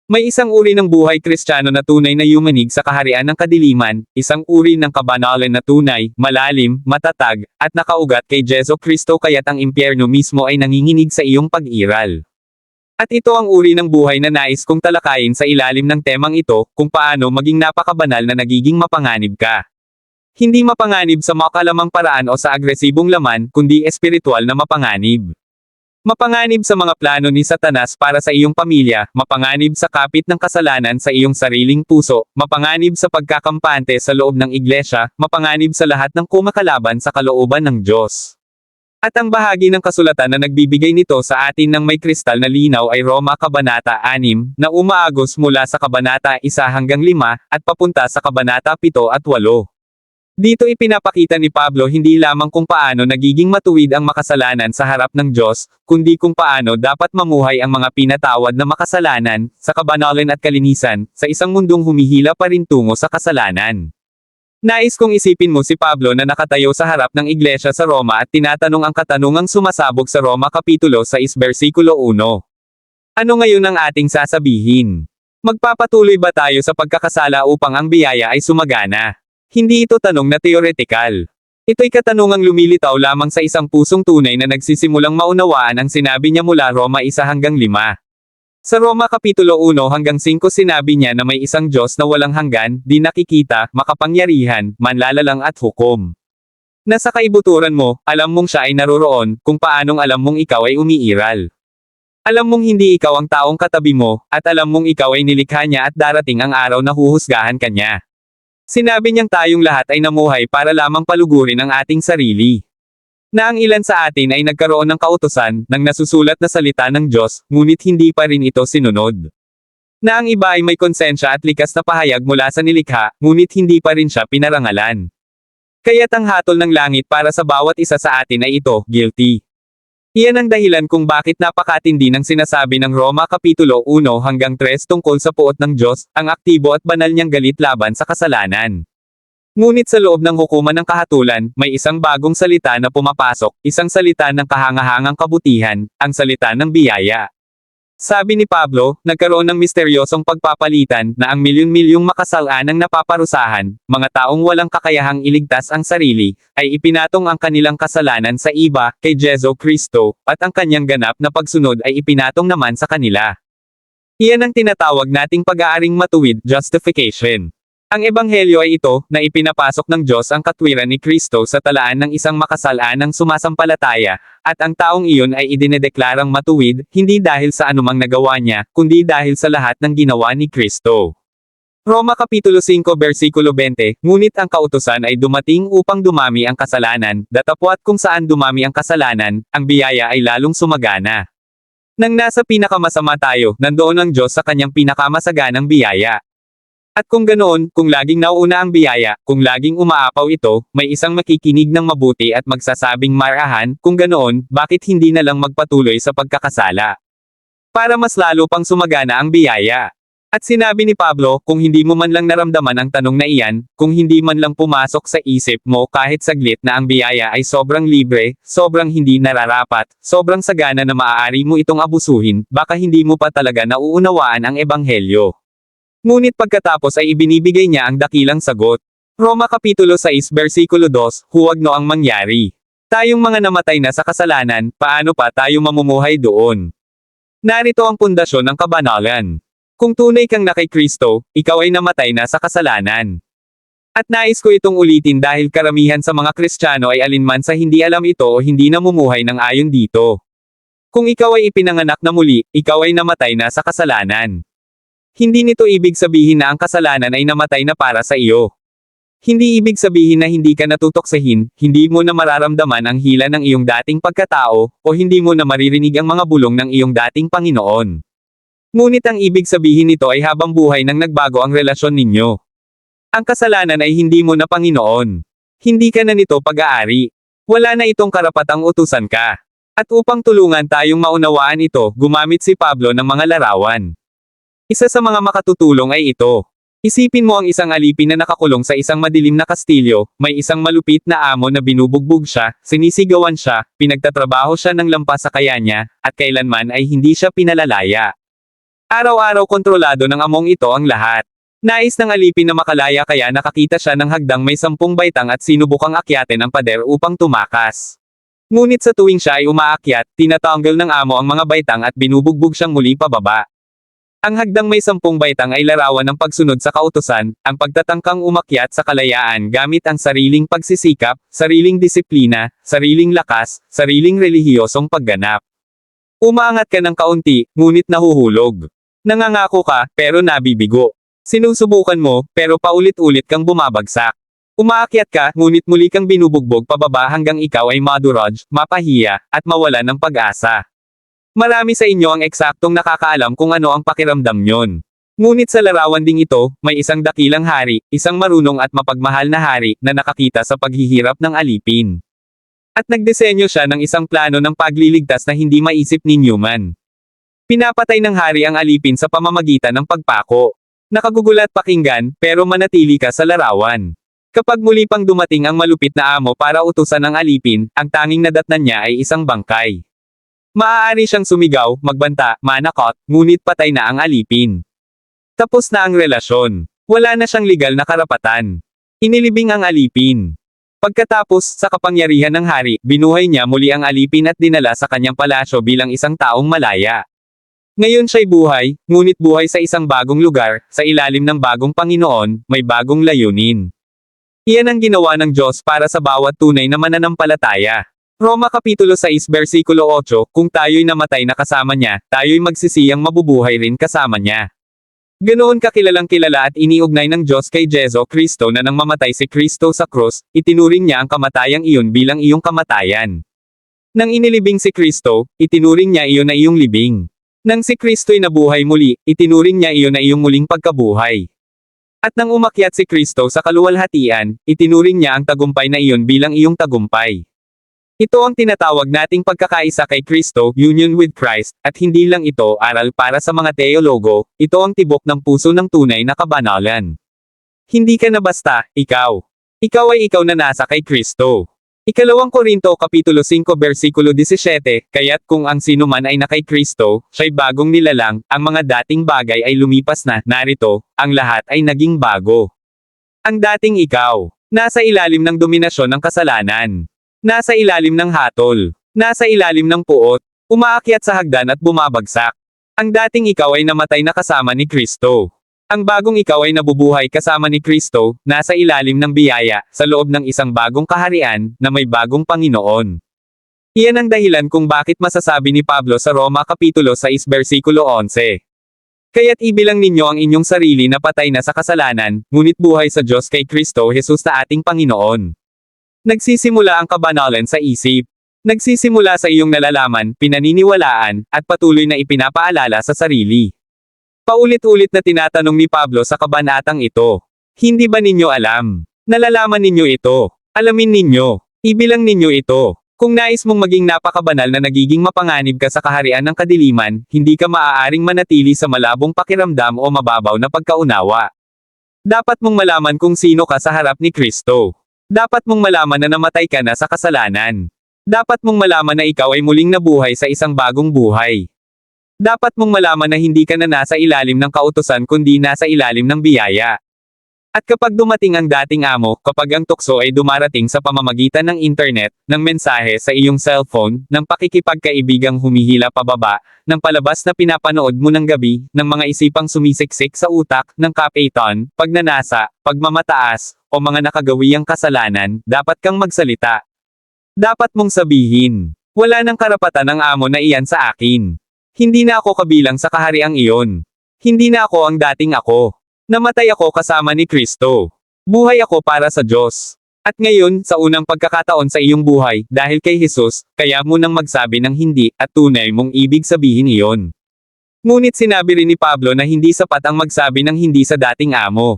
May isang uri ng buhay Kristiyano na tunay na yumanig sa kaharian ng kadiliman, isang uri ng kabanalan na tunay, malalim, matatag, at nakaugat kay Jesu Kristo kaya't ang impyerno mismo ay nanginginig sa iyong pag-iral. At ito ang uri ng buhay na nais kong talakayin sa ilalim ng temang ito, kung paano maging napakabanal na nagiging mapanganib ka. Hindi mapanganib sa makalamang paraan o sa agresibong laman, kundi espiritual na mapanganib. Mapanganib sa mga plano ni Satanas para sa iyong pamilya, mapanganib sa kapit ng kasalanan sa iyong sariling puso, mapanganib sa pagkakampante sa loob ng iglesia, mapanganib sa lahat ng kumakalaban sa kalooban ng Diyos. At ang bahagi ng kasulatan na nagbibigay nito sa atin ng may kristal na linaw ay Roma Kabanata 6, na umaagos mula sa Kabanata 1 hanggang 5, at papunta sa Kabanata 7 at 8. Dito ipinapakita ni Pablo hindi lamang kung paano nagiging matuwid ang makasalanan sa harap ng Diyos, kundi kung paano dapat mamuhay ang mga pinatawad na makasalanan, sa kabanalan at kalinisan, sa isang mundong humihila pa rin tungo sa kasalanan. Nais kong isipin mo si Pablo na nakatayo sa harap ng iglesia sa Roma at tinatanong ang katanungang sumasabog sa Roma Kapitulo 6 versikulo 1. Ano ngayon ang ating sasabihin? Magpapatuloy ba tayo sa pagkakasala upang ang biyaya ay sumagana? Hindi ito tanong na teoretikal. Ito'y katanungang lumilitaw lamang sa isang pusong tunay na nagsisimulang maunawaan ang sinabi niya mula Roma 1 hanggang 5. Sa Roma Kapitulo 1 hanggang 5 sinabi niya na may isang Diyos na walang hanggan, di nakikita, makapangyarihan, manlalalang at hukom. Nasa kaibuturan mo, alam mong siya ay naroroon, kung paanong alam mong ikaw ay umiiral. Alam mong hindi ikaw ang taong katabi mo, at alam mong ikaw ay nilikha niya at darating ang araw na huhusgahan ka niya. Sinabi niyang tayong lahat ay namuhay para lamang palugurin ang ating sarili. Na ang ilan sa atin ay nagkaroon ng kautusan, ng nasusulat na salita ng Diyos, ngunit hindi pa rin ito sinunod. Na ang iba ay may konsensya at likas na pahayag mula sa nilikha, ngunit hindi pa rin siya pinarangalan. Kaya't ang hatol ng langit para sa bawat isa sa atin ay ito, guilty. Iyan ang dahilan kung bakit napakatindi ng sinasabi ng Roma Kapitulo 1 hanggang 3 tungkol sa puot ng Diyos, ang aktibo at banal niyang galit laban sa kasalanan. Ngunit sa loob ng hukuman ng kahatulan, may isang bagong salita na pumapasok, isang salita ng kahangahangang kabutihan, ang salita ng biyaya. Sabi ni Pablo, nagkaroon ng misteryosong pagpapalitan na ang milyon-milyong makasalanang napaparusahan, mga taong walang kakayahang iligtas ang sarili, ay ipinatong ang kanilang kasalanan sa iba, kay Jesu Kristo, at ang kanyang ganap na pagsunod ay ipinatong naman sa kanila. Iyan ang tinatawag nating pag-aaring matuwid, justification. Ang ebanghelyo ay ito, na ipinapasok ng Diyos ang katwiran ni Kristo sa talaan ng isang makasalanang sumasampalataya, at ang taong iyon ay idinedeklarang matuwid, hindi dahil sa anumang nagawa niya, kundi dahil sa lahat ng ginawa ni Kristo. Roma Kapitulo 5 versikulo 20, ngunit ang kautusan ay dumating upang dumami ang kasalanan, datapwat kung saan dumami ang kasalanan, ang biyaya ay lalong sumagana. Nang nasa pinakamasama tayo, nandoon ang Diyos sa kanyang pinakamasaganang biyaya. At kung ganoon, kung laging nauuna ang biyaya, kung laging umaapaw ito, may isang makikinig ng mabuti at magsasabing marahan, kung ganoon, bakit hindi na lang magpatuloy sa pagkakasala? Para mas lalo pang sumagana ang biyaya. At sinabi ni Pablo, kung hindi mo man lang naramdaman ang tanong na iyan, kung hindi man lang pumasok sa isip mo kahit saglit na ang biyaya ay sobrang libre, sobrang hindi nararapat, sobrang sagana na maaari mo itong abusuhin, baka hindi mo pa talaga nauunawaan ang ebanghelyo. Ngunit pagkatapos ay ibinibigay niya ang dakilang sagot. Roma Kapitulo 6 versikulo 2, huwag no ang mangyari. Tayong mga namatay na sa kasalanan, paano pa tayo mamumuhay doon? Narito ang pundasyon ng kabanalan. Kung tunay kang na kay Kristo, ikaw ay namatay na sa kasalanan. At nais ko itong ulitin dahil karamihan sa mga Kristiyano ay alinman sa hindi alam ito o hindi namumuhay ng ayon dito. Kung ikaw ay ipinanganak na muli, ikaw ay namatay na sa kasalanan. Hindi nito ibig sabihin na ang kasalanan ay namatay na para sa iyo. Hindi ibig sabihin na hindi ka natutoksahin, hindi mo na mararamdaman ang hila ng iyong dating pagkatao, o hindi mo na maririnig ang mga bulong ng iyong dating Panginoon. Ngunit ang ibig sabihin nito ay habang buhay nang nagbago ang relasyon ninyo. Ang kasalanan ay hindi mo na Panginoon. Hindi ka na nito pag-aari. Wala na itong karapatang utusan ka. At upang tulungan tayong maunawaan ito, gumamit si Pablo ng mga larawan. Isa sa mga makatutulong ay ito. Isipin mo ang isang alipin na nakakulong sa isang madilim na kastilyo, may isang malupit na amo na binubugbog siya, sinisigawan siya, pinagtatrabaho siya ng lampas sa kaya niya, at kailanman ay hindi siya pinalalaya. Araw-araw kontrolado ng among ito ang lahat. Nais ng alipin na makalaya kaya nakakita siya ng hagdang may 10 baitang at sinubukang akyatin ang pader upang tumakas. Ngunit sa tuwing siya ay umaakyat, tinatanggal ng amo ang mga baitang at binubugbog siyang muli pababa. Ang hagdang may 10 baitang ay larawan ng pagsunod sa kautusan, ang pagtatangkang umakyat sa kalayaan gamit ang sariling pagsisikap, sariling disiplina, sariling lakas, sariling relihiyosong pagganap. Umaangat ka ng kaunti, ngunit nahuhulog. Nangangako ka, pero nabibigo. Sinusubukan mo, pero paulit-ulit kang bumabagsak. Umaakyat ka, ngunit muli kang binubugbog pababa hanggang ikaw ay madurog, mapahiya, at mawalan ng pag-asa. Marami sa inyo ang eksaktong nakakaalam kung ano ang pakiramdam nyon. Ngunit sa larawan ding ito, may isang dakilang hari, isang marunong at mapagmahal na hari, na nakakita sa paghihirap ng alipin. At nagdisenyo siya ng isang plano ng pagliligtas na hindi maisip ni Newman. Pinapatay ng hari ang alipin sa pamamagitan ng pagpako. Nakagugulat pakinggan, pero manatili ka sa larawan. Kapag muli pang dumating ang malupit na amo para utusan ang alipin, ang tanging nadatnan niya ay isang bangkay. Maaari siyang sumigaw, magbanta, manakot, ngunit patay na ang alipin. Tapos na ang relasyon. Wala na siyang legal na karapatan. Inilibing ang alipin. Pagkatapos, sa kapangyarihan ng hari, binuhay niya muli ang alipin at dinala sa kanyang palasyo bilang isang taong malaya. Ngayon siya'y buhay, ngunit buhay sa isang bagong lugar, sa ilalim ng bagong Panginoon, may bagong layunin. Iyan ang ginawa ng Diyos para sa bawat tunay na mananampalataya. Roma Kapitulo 6 versikulo 8, kung tayo'y namatay na kasama niya, tayo'y magsisiyang mabubuhay rin kasama niya. Ganoon kakilalang kilala at iniugnay ng Diyos kay Jesu Kristo na nang mamatay si Kristo sa krus, itinuring niya ang kamatayang iyon bilang iyong kamatayan. Nang inilibing si Kristo, itinuring niya iyon na iyong libing. Nang si Kristo'y nabuhay muli, itinuring niya iyon na iyong muling pagkabuhay. At nang umakyat si Kristo sa kaluwalhatian, itinuring niya ang tagumpay na iyon bilang iyong tagumpay. Ito ang tinatawag nating pagkakaisa kay Kristo, union with Christ, at hindi lang ito aral para sa mga teologo, ito ang tibok ng puso ng tunay na kabanalan. Hindi ka na basta, ikaw. Ikaw ay ikaw na nasa kay Kristo. Ikalawang Korinto Kapitulo 5 versikulo 17, kaya't kung ang sino man ay na kay Kristo, siya'y bagong nilalang, ang mga dating bagay ay lumipas na, narito, ang lahat ay naging bago. Ang dating ikaw, nasa ilalim ng dominasyon ng kasalanan. Nasa ilalim ng hatol. Nasa ilalim ng puot. Umaakyat sa hagdan at bumabagsak. Ang dating ikaw ay namatay na kasama ni Kristo. Ang bagong ikaw ay nabubuhay kasama ni Kristo, nasa ilalim ng biyaya, sa loob ng isang bagong kaharian, na may bagong Panginoon. Iyan ang dahilan kung bakit masasabi ni Pablo sa Roma Kapitulo 6 versikulo 11. Kaya't ibilang ninyo ang inyong sarili na patay na sa kasalanan, ngunit buhay sa Diyos kay Kristo Jesus na ating Panginoon. Nagsisimula ang kabanalan sa isip. Nagsisimula sa iyong nalalaman, pinaniniwalaan, at patuloy na ipinapaalala sa sarili. Paulit-ulit na tinatanong ni Pablo sa kabanatang ito. Hindi ba ninyo alam? Nalalaman ninyo ito. Alamin ninyo. Ibilang ninyo ito. Kung nais mong maging napakabanal na nagiging mapanganib ka sa kaharian ng kadiliman, hindi ka maaaring manatili sa malabong pakiramdam o mababaw na pagkaunawa. Dapat mong malaman kung sino ka sa harap ni Kristo. Dapat mong malaman na namatay ka na sa kasalanan. Dapat mong malaman na ikaw ay muling nabuhay sa isang bagong buhay. Dapat mong malaman na hindi ka na nasa ilalim ng kautusan kundi nasa ilalim ng biyaya. At kapag dumating ang dating amo, kapag ang tukso ay dumarating sa pamamagitan ng internet, ng mensahe sa iyong cellphone, ng pakikipagkaibigang humihila pababa, ng palabas na pinapanood mo ng gabi, ng mga isipang sumisiksik sa utak, ng kapeiton, pagnanasa, pagmamataas, o mga nakagawiyang kasalanan, dapat kang magsalita. Dapat mong sabihin, wala nang karapatan ng amo na iyan sa akin. Hindi na ako kabilang sa kahariang iyon. Hindi na ako ang dating ako. Namatay ako kasama ni Kristo. Buhay ako para sa Diyos. At ngayon, sa unang pagkakataon sa iyong buhay, dahil kay Jesus, kaya mo nang magsabi ng hindi, at tunay mong ibig sabihin iyon. Ngunit sinabi rin ni Pablo na hindi sapat ang magsabi ng hindi sa dating amo.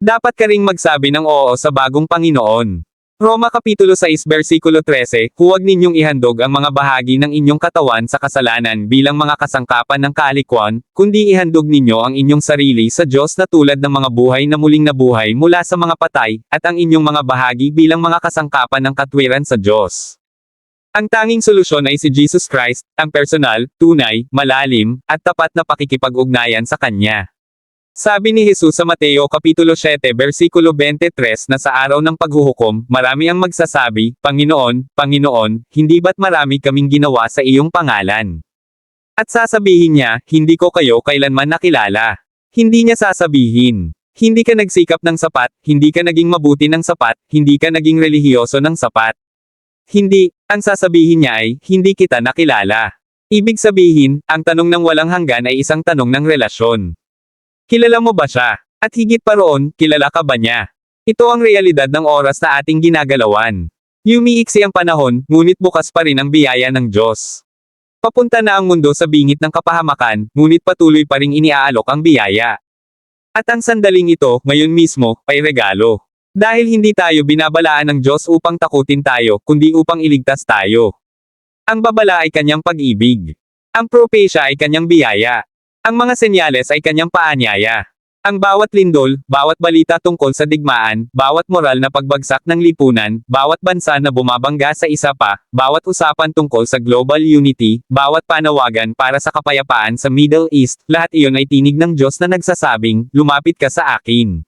Dapat ka ring magsabi ng oo sa bagong Panginoon. Roma Kapitulo 6 versikulo 13, huwag ninyong ihandog ang mga bahagi ng inyong katawan sa kasalanan bilang mga kasangkapan ng kalikwan, kundi ihandog ninyo ang inyong sarili sa Diyos na tulad ng mga buhay na muling nabuhay mula sa mga patay, at ang inyong mga bahagi bilang mga kasangkapan ng katwiran sa Diyos. Ang tanging solusyon ay si Jesus Christ, ang personal, tunay, malalim, at tapat na pakikipag-ugnayan sa Kanya. Sabi ni Jesus sa Mateo Kapitulo 7 versikulo 23 na sa araw ng paghuhukom, marami ang magsasabi, Panginoon, Panginoon, hindi ba't marami kaming ginawa sa iyong pangalan? At sasabihin niya, hindi ko kayo kailanman nakilala. Hindi niya sasabihin, hindi ka nagsikap ng sapat, hindi ka naging mabuti ng sapat, hindi ka naging relihiyoso ng sapat. Hindi, ang sasabihin niya ay, hindi kita nakilala. Ibig sabihin, ang tanong ng walang hanggan ay isang tanong ng relasyon. Kilala mo ba siya? At higit pa roon, kilala ka ba niya? Ito ang realidad ng oras na ating ginagalawan. Umiiksi ang panahon, ngunit bukas pa rin ang biyaya ng Diyos. Papunta na ang mundo sa bingit ng kapahamakan, ngunit patuloy pa ring iniaalok ang biyaya. At ang sandaling ito, ngayon mismo, ay regalo. Dahil hindi tayo binabalaan ng Diyos upang takutin tayo, kundi upang iligtas tayo. Ang babala ay kanyang pag-ibig. Ang propesya ay kanyang biyaya. Ang mga senyales ay kanyang paanyaya. Ang bawat lindol, bawat balita tungkol sa digmaan, bawat moral na pagbagsak ng lipunan, bawat bansa na bumabangga sa isa pa, bawat usapan tungkol sa global unity, bawat panawagan para sa kapayapaan sa Middle East, lahat iyon ay tinig ng Diyos na nagsasabing, lumapit ka sa akin.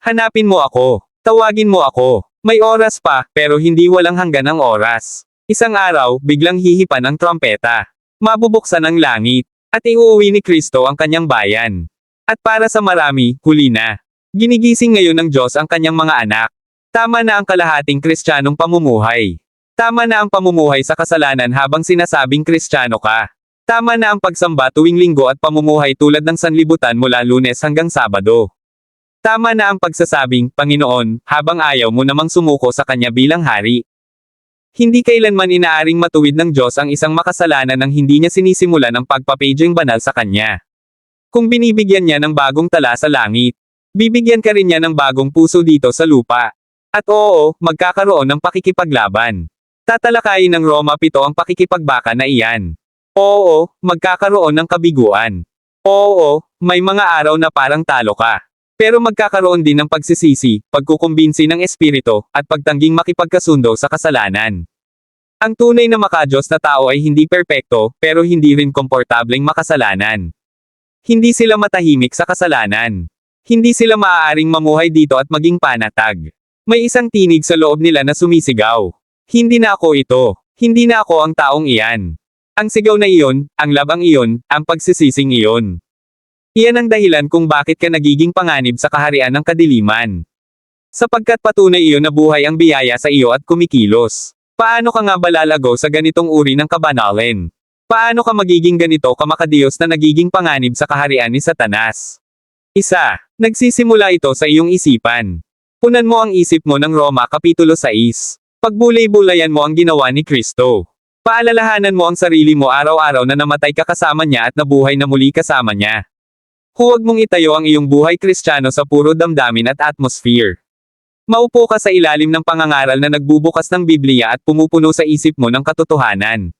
Hanapin mo ako. Tawagin mo ako. May oras pa, pero hindi walang hanggan ang oras. Isang araw, biglang hihipan ang trompeta. Mabubuksan ang langit. At iuuwi ni Kristo ang kanyang bayan. At para sa marami, huli na. Ginigising ngayon ng Diyos ang kanyang mga anak. Tama na ang kalahating Kristiyanong pamumuhay. Tama na ang pamumuhay sa kasalanan habang sinasabing Kristiyano ka. Tama na ang pagsamba tuwing linggo at pamumuhay tulad ng sanlibutan mula Lunes hanggang Sabado. Tama na ang pagsasabing, Panginoon, habang ayaw mo namang sumuko sa Kanya bilang hari. Hindi kailanman inaaring matuwid ng Diyos ang isang makasalanan nang hindi niya sinisimulan ang pagpapaging banal sa Kanya. Kung binibigyan niya ng bagong tala sa langit, bibigyan ka rin niya ng bagong puso dito sa lupa. At oo, magkakaroon ng pakikipaglaban. Tatalakayin ng Roma 7 ang pakikipagbaka na iyan. Oo, magkakaroon ng kabiguan. Oo, may mga araw na parang talo ka. Pero magkakaroon din ng pagsisisi, pagkukumbinsi ng espiritu, at pagtangging makipagkasundo sa kasalanan. Ang tunay na makadiyos na tao ay hindi perpekto, pero hindi rin komportableng makasalanan. Hindi sila matahimik sa kasalanan. Hindi sila maaaring mamuhay dito at maging panatag. May isang tinig sa loob nila na sumisigaw. Hindi na ako ito. Hindi na ako ang taong iyan. Ang sigaw na iyon, ang labang iyon, ang pagsisising iyon. Iyan ang dahilan kung bakit ka nagiging panganib sa kaharian ng kadiliman. Sapagkat patunay iyon na buhay ang biyaya sa iyo at kumikilos. Paano ka nga balalago sa ganitong uri ng kabanalan? Paano ka magiging ganito kamakadiyos na nagiging panganib sa kaharian ni Satanas? Isa, nagsisimula ito sa iyong isipan. Punan mo ang isip mo ng Roma Kapitulo 6. Pagbulay-bulayan mo ang ginawa ni Kristo. Paalalahanan mo ang sarili mo araw-araw na namatay ka kasama niya at nabuhay na muli kasama niya. Huwag mong itayo ang iyong buhay Kristiyano sa puro damdamin at atmosphere. Maupo ka sa ilalim ng pangangaral na nagbubukas ng Biblia at pumupuno sa isip mo ng katotohanan.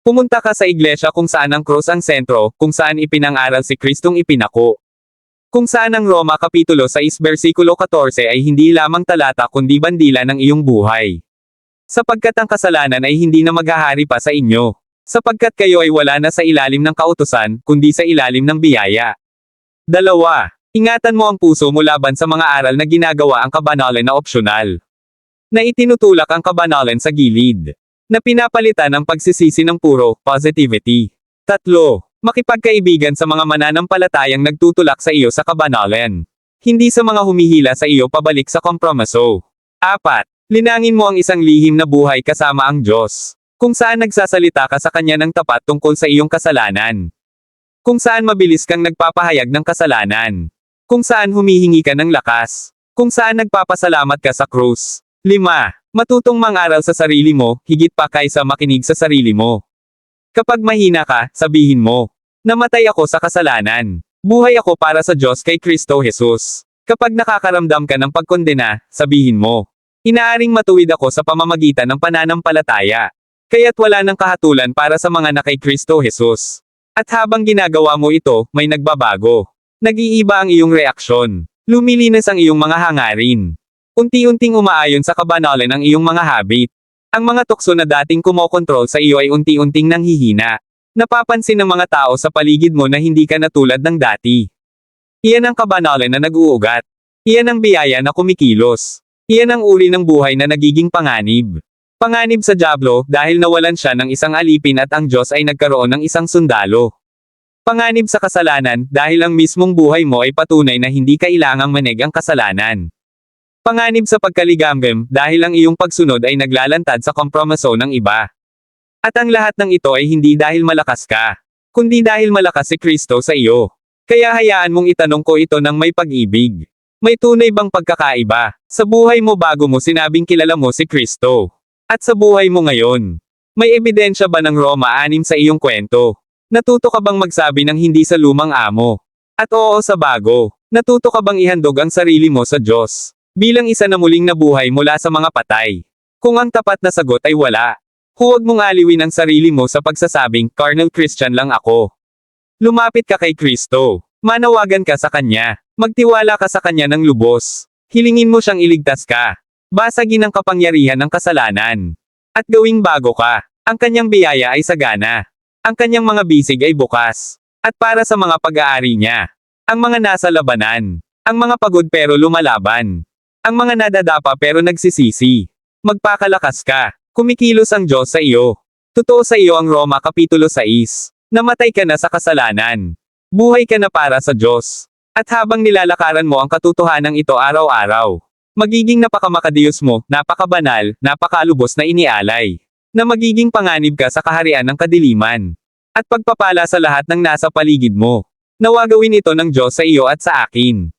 Pumunta ka sa iglesia kung saan ang krus ang sentro, kung saan ipinangaral si Kristong ipinako. Kung saan ang Roma Kapitulo 6 versikulo 14 ay hindi lamang talata kundi bandila ng iyong buhay. Sapagkat ang kasalanan ay hindi na maghahari pa sa inyo. Sapagkat kayo ay wala na sa ilalim ng kautusan, kundi sa ilalim ng biyaya. 2. Ingatan mo ang puso mo laban sa mga aral na ginagawa ang kabanalan na opsyonal. Na itinutulak ang kabanalan sa gilid. Na pinapalitan ang pagsisisi ng puro positivity. 3. Makipagkaibigan sa mga mananampalatayang nagtutulak sa iyo sa kabanalan. Hindi sa mga humihila sa iyo pabalik sa kompromiso. 4. Linangin mo ang isang lihim na buhay kasama ang Diyos. Kung saan nagsasalita ka sa Kanya ng tapat tungkol sa iyong kasalanan. Kung saan mabilis kang nagpapahayag ng kasalanan. Kung saan humihingi ka ng lakas. Kung saan nagpapasalamat ka sa krus. 5. Matutong mangaral sa sarili mo, higit pa kaysa makinig sa sarili mo. Kapag mahina ka, sabihin mo, namatay ako sa kasalanan. Buhay ako para sa Diyos kay Kristo Jesus. Kapag nakakaramdam ka ng pagkondena, sabihin mo, inaaring matuwid ako sa pamamagitan ng pananampalataya. Kaya't wala nang kahatulan para sa mga na kay Kristo Jesus. At habang ginagawa mo ito, may nagbabago. Nag-iiba ang iyong reaksyon. Lumilinis ang iyong mga hangarin. Unti-unting umaayon sa kabanalan ang iyong mga habit. Ang mga tukso na dating kumokontrol sa iyo ay unti-unting nanghihina. Napapansin ng mga tao sa paligid mo na hindi ka na tulad ng dati. Iyan ang kabanalan na nag-uugat. Iyan ang biyaya na kumikilos. Iyan ang uri ng buhay na nagiging panganib. Panganib sa dyablo dahil nawalan siya ng isang alipin at ang Diyos ay nagkaroon ng isang sundalo. Panganib sa kasalanan dahil ang mismong buhay mo ay patunay na hindi kailangang manig ang kasalanan. Panganib sa pagkaligamgam dahil ang iyong pagsunod ay naglalantad sa kompromiso ng iba. At ang lahat ng ito ay hindi dahil malakas ka, kundi dahil malakas si Kristo sa iyo. Kaya hayaan mong itanong ko ito ng may pag-ibig. May tunay bang pagkakaiba sa buhay mo bago mo sinabing kilala mo si Kristo? At sa buhay mo ngayon, may ebidensya ba ng Roma 6 sa iyong kwento? Natuto ka bang magsabi ng hindi sa lumang amo? At oo sa bago, natuto ka bang ihandog ang sarili mo sa Diyos? Bilang isa na muling nabuhay mula sa mga patay. Kung ang tapat na sagot ay wala, huwag mong aliwin ang sarili mo sa pagsasabing, carnal Christian lang ako. Lumapit ka kay Kristo. Manawagan ka sa Kanya. Magtiwala ka sa Kanya ng lubos. Hilingin mo siyang iligtas ka. Basagin ang kapangyarihan ng kasalanan. At gawing bago ka. Ang Kanyang biyaya ay sagana. Ang Kanyang mga bisig ay bukas. At para sa mga pag-aari niya. Ang mga nasa labanan. Ang mga pagod pero lumalaban. Ang mga nadadapa pero nagsisisi. Magpakalakas ka. Kumikilos ang Diyos sa iyo. Totoo sa iyo ang Roma Kapitulo 6. Namatay ka na sa kasalanan. Buhay ka na para sa Diyos. At habang nilalakaran mo ang katotohanan ito araw-araw, magiging napakamakadiyos mo, napakabanal, napakalubos na inialay. Na magiging panganib ka sa kaharian ng kadiliman. At pagpapala sa lahat ng nasa paligid mo. Nawa gawin ito ng Diyos sa iyo at sa akin.